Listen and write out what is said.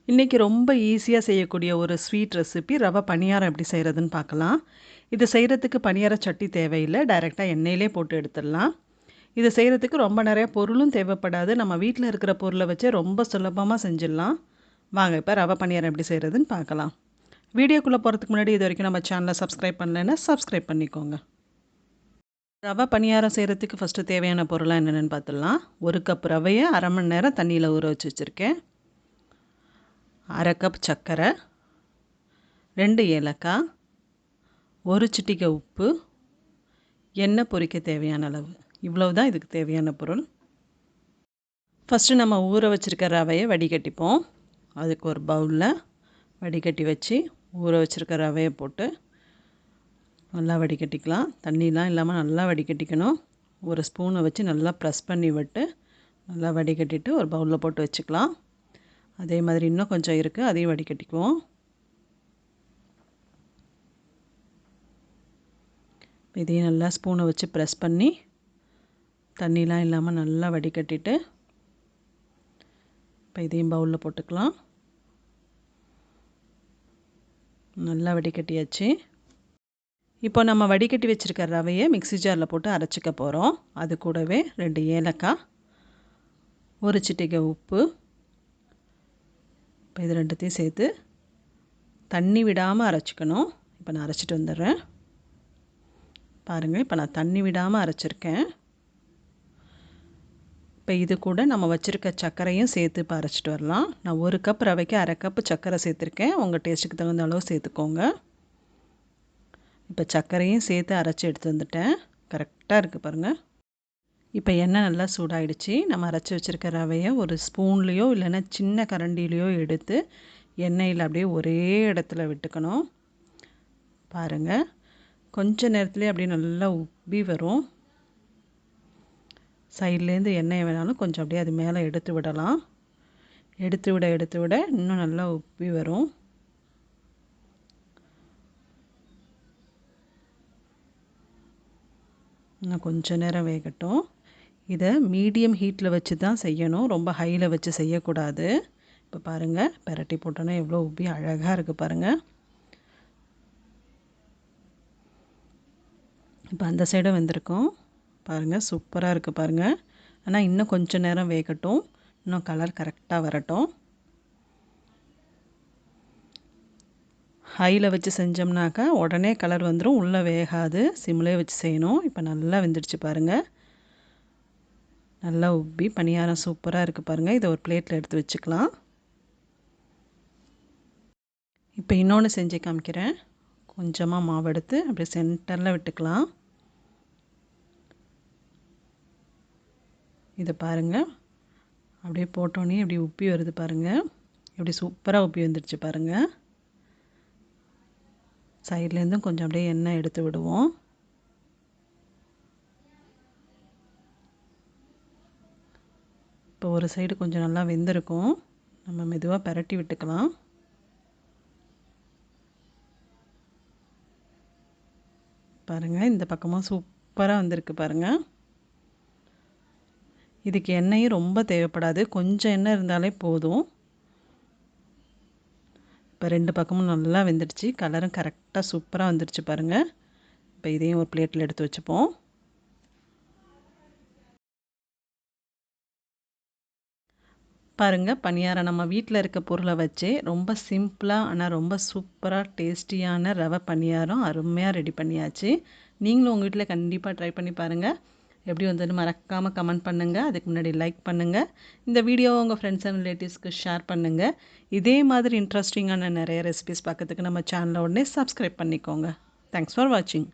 இன்றைக்கி ரொம்ப ஈஸியாக செய்யக்கூடிய ஒரு ஸ்வீட் ரெசிபி ரவை பணியாரம் எப்படி செய்கிறதுன்னு பார்க்கலாம். இது செய்கிறதுக்கு பணியார சட்டி தேவையில்லை, டைரெக்டாக எண்ணெயிலே போட்டு எடுத்துடலாம். இது செய்கிறதுக்கு ரொம்ப நிறைய பொருளும் தேவைப்படாது, நம்ம வீட்டில் இருக்கிற பொருளை வச்சே ரொம்ப சுலபமாக செஞ்சிடலாம். வாங்க இப்போ ரவை பணியாரம் எப்படி செய்கிறதுன்னு பார்க்கலாம். வீடியோக்குள்ளே போகிறதுக்கு முன்னாடி இது வரைக்கும் நம்ம சேனலை சப்ஸ்கிரைப் பண்ணலைன்னா சப்ஸ்கிரைப் பண்ணிக்கோங்க. ரவை பணியாரம் செய்கிறதுக்கு ஃபஸ்ட்டு தேவையான பொருளாக என்னென்னு பார்த்துடலாம். 1 கப் ரவையை அரை மணி நேரம் தண்ணியில் ஊற வச்சு வச்சுருக்கேன். 1/2 கப் சர்க்கரை, 2 ஏலக்காய், 1 சிட்டிகை உப்பு, எண்ணெய் பொரிக்க தேவையான அளவு. இவ்வளவு தான் இதுக்கு தேவையான பொருள். ஃபஸ்ட்டு நம்ம ஊற வச்சுருக்க ரவையை வடிகட்டிப்போம். அதுக்கு ஒரு பவுலில் வடிகட்டி வச்சு ஊற வச்சுருக்க ரவையை போட்டு நல்லா வடிகட்டிக்கலாம். தண்ணிலாம் இல்லாமல் நல்லா வடிகட்டிக்கணும். ஒரு ஸ்பூனை வச்சு நல்லா ப்ரெஸ் பண்ணி விட்டு நல்லா வடிகட்டிட்டு ஒரு பவுலில் போட்டு வச்சுக்கலாம். அதே மாதிரி இன்னும் கொஞ்சம் இருக்குது, அதையும் வடிகட்டிக்குவோம். இதையும் நல்லா ஸ்பூனை வச்சு ப்ரெஸ் பண்ணி தண்ணிலாம் இல்லாமல் நல்லா வடிகட்டிட்டு இப்போ இதையும் பவுலில் போட்டுக்கலாம். நல்லா வடிகட்டியாச்சு. இப்போ நம்ம வடிகட்டி வச்சுருக்க ரவையை மிக்ஸி ஜாரில் போட்டு அரைச்சிக்க போகிறோம். அது கூடவே 2 ஏலக்காய், 1 சிட்டிகை உப்பு, இப்போ இது ரெண்டுத்தையும் சேர்த்து தண்ணி விடாமல் அரைச்சிக்கணும். இப்போ நான் அரைச்சிட்டு வந்துடுறேன். பாருங்கள், இப்போ நான் தண்ணி விடாமல் அரைச்சிருக்கேன். இப்போ இது கூட நம்ம வச்சுருக்க சர்க்கரையும் சேர்த்து இப்போ அரைச்சிட்டு வரலாம். நான் 1 கப் ரவைக்கு 1/2 கப்பு சர்க்கரை சேர்த்துருக்கேன். உங்கள் டேஸ்ட்டுக்கு தகுந்த அளவு சேர்த்துக்கோங்க. இப்போ சர்க்கரையும் சேர்த்து அரைச்சி எடுத்து வந்துட்டேன். கரெக்டாக இருக்குது பாருங்கள். இப்போ எண்ணெய் நல்லா சூடாயிடுச்சு. நம்ம அரைச்சி வச்சுருக்க ரவையை ஒரு ஸ்பூன்லேயோ இல்லைன்னா சின்ன கரண்டிலேயோ எடுத்து எண்ணெயில் அப்படியே ஒரே இடத்துல விட்டுக்கணும். பாருங்கள், கொஞ்ச நேரத்துலேயே அப்படியே நல்லா உப்பி வரும். சைட்லேருந்து எண்ணெயை வேணாலும் கொஞ்சம் அப்படியே அது மேலே எடுத்து விடலாம். எடுத்து விட இன்னும் நல்லா உப்பி வரும். இன்னும் கொஞ்சம் நேரம் வேகட்டும். இதை மீடியம் ஹீட்டில் வச்சு தான் செய்யணும், ரொம்ப ஹையில் வச்சு செய்யக்கூடாது. இப்போ பாருங்கள், பெரட்டி போட்டோன்னா எவ்வளோ உப்பி அழகாக இருக்குது பாருங்கள். இப்போ அந்த சைடும் வெந்திருக்கும் பாருங்கள், சூப்பராக இருக்குது பாருங்கள். ஆனால் இன்னும் கொஞ்சம் நேரம் வேகட்டும், இன்னும் கலர் கரெக்டாக வரட்டும். ஹையில் வச்சு செஞ்சோம்னாக்கா உடனே கலர் வந்துடும், உள்ளே வேகாது. சிம்லேயே வச்சு செய்யணும். இப்போ நல்லா வெந்துடுச்சு பாருங்கள். நல்லா உப்பி பணியாரம் சூப்பராக இருக்குது பாருங்கள். இதை ஒரு பிளேட்டில் எடுத்து வச்சுக்கலாம். இப்போ இன்னொன்று செஞ்சு காமிக்கிறேன். கொஞ்சமாக மாவு எடுத்து அப்படியே சென்டரில் விட்டுக்கலாம். இதை பாருங்கள், அப்படியே போட்டோன்னே இப்படி உப்பி வருது பாருங்கள். இப்படி சூப்பராக உப்பி வந்துடுச்சு பாருங்கள். சைட்லேருந்தும் கொஞ்சம் அப்படியே எண்ணெய் எடுத்து விடுவோம். இப்போ ஒரு சைடு கொஞ்சம் நல்லா வெந்திருக்கும், நம்ம மெதுவாக பெரட்டி விட்டுக்கலாம். பாருங்கள், இந்த பக்கமும் சூப்பராக வந்திருக்கு பாருங்கள். இதுக்கு எண்ணெயும் ரொம்ப தேவைப்படாது, கொஞ்சம் எண்ணெய் இருந்தாலே போதும். இப்போ 2 பக்கமும் நல்லா வெந்துடுச்சு, கலரும் கரெக்டாக சூப்பராக வந்துடுச்சு பாருங்கள். இப்போ இதையும் ஒரு பிளேட்டில் எடுத்து வச்சுப்போம். பாருங்கள், பணியாரம் நம்ம வீட்டில் இருக்க பொருளை வச்சே ரொம்ப சிம்பிளாக ஆனால் ரொம்ப சூப்பராக டேஸ்டியான ரவை பணியாரம் அருமையாக ரெடி பண்ணியாச்சு. நீங்களும் உங்கள் வீட்டில் கண்டிப்பாக ட்ரை பண்ணி பாருங்கள். எப்படி வந்ததுன்னு மறக்காமல் கமெண்ட் பண்ணுங்கள். அதுக்கு முன்னாடி லைக் பண்ணுங்கள். இந்த வீடியோவை உங்கள் ஃப்ரெண்ட்ஸ் அண்ட் ரிலேட்டிவ்ஸ்க்கு ஷேர் பண்ணுங்கள். இதே மாதிரி இன்ட்ரெஸ்டிங்கான நிறைய ரெசிபிஸ் பார்க்கறதுக்கு நம்ம சேனலை உடனே சப்ஸ்கிரைப் பண்ணிக்கோங்க. தேங்க்ஸ் ஃபார் வாட்சிங்.